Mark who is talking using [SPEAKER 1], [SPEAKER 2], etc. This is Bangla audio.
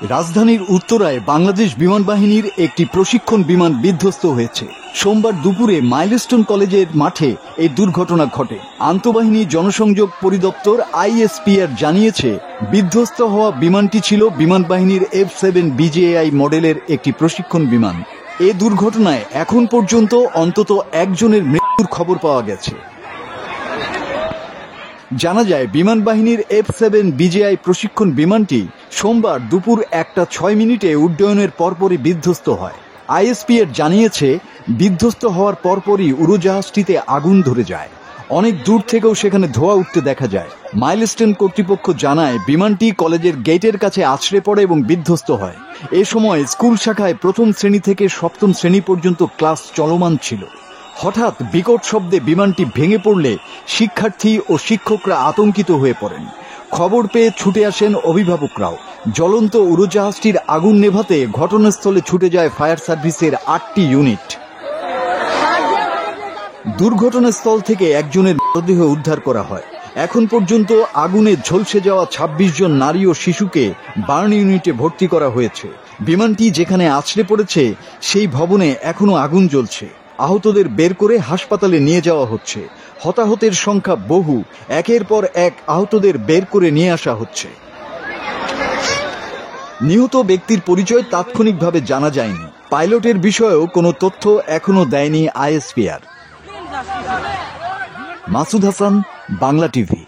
[SPEAKER 1] রাজধানীর উত্তরায় বাংলাদেশ বিমান বাহিনীর একটি প্রশিক্ষণ বিমান বিধ্বস্ত হয়েছে। সোমবার দুপুরে মাইলস্টোন কলেজের মাঠে এই দুর্ঘটনা ঘটে। আন্তঃবাহিনী জনসংযোগ পরিদপ্তর ISPR জানিয়েছে, বিধ্বস্ত হওয়া বিমানটি ছিল বিমান বাহিনীর F-7 BJI মডেলের একটি প্রশিক্ষণ বিমান। এ দুর্ঘটনায় এখন পর্যন্ত অন্তত একজনের মৃত্যুর খবর পাওয়া গেছে। জানা যায়, বিমান বাহিনীর F-7 BJI প্রশিক্ষণ বিমানটি সোমবার দুপুর 1:06 উড্ডয়নের পরপরই বিধ্বস্ত হয়। ISPR জানিয়েছে, বিধ্বস্ত হওয়ার পরপরই উড়োজাহাজটিতে আগুন ধরে যায়। অনেক দূর থেকেও সেখানে ধোঁয়া উঠতে দেখা যায়। মাইলস্টোন কর্তৃপক্ষ জানায়, বিমানটি কলেজের গেটের কাছে আছড়ে পড়ে এবং বিধ্বস্ত হয়। এ সময় স্কুল শাখায় প্রথম শ্রেণী থেকে সপ্তম শ্রেণী পর্যন্ত ক্লাস চলমান ছিল। হঠাৎ বিকট শব্দে বিমানটি ভেঙে পড়লে শিক্ষার্থী ও শিক্ষকরা আতঙ্কিত হয়ে পড়েন। খবর পেয়ে ছুটে আসেন অভিভাবকরাও। জ্বলন্ত উড়োজাহাজটির আগুন নেভাতে ঘটনাস্থলে ছুটে যায় ফায়ার সার্ভিসের 8টি ইউনিট। দুর্ঘটনাস্থল থেকে একজনের মৃতদেহ উদ্ধার করা হয়। এখন পর্যন্ত আগুনে ঝলসে যাওয়া 26 জন নারী ও শিশুকে বার্ন ইউনিটে ভর্তি করা হয়েছে। বিমানটি যেখানে আছড়ে পড়েছে সেই ভবনে এখনো আগুন জ্বলছে। আহতদের বের করে হাসপাতালে নিয়ে যাওয়া হচ্ছে। হতাহতের সংখ্যা বহু। একের পর এক আহতদের বের করে নিয়ে আসা হচ্ছে। নিহত ব্যক্তির পরিচয় তাৎক্ষণিকভাবে জানা যায়নি। পাইলটের বিষয়েও কোনো তথ্য এখনো দেয়নি ISPR। মাসুদ হাসান, বাংলা টিভি।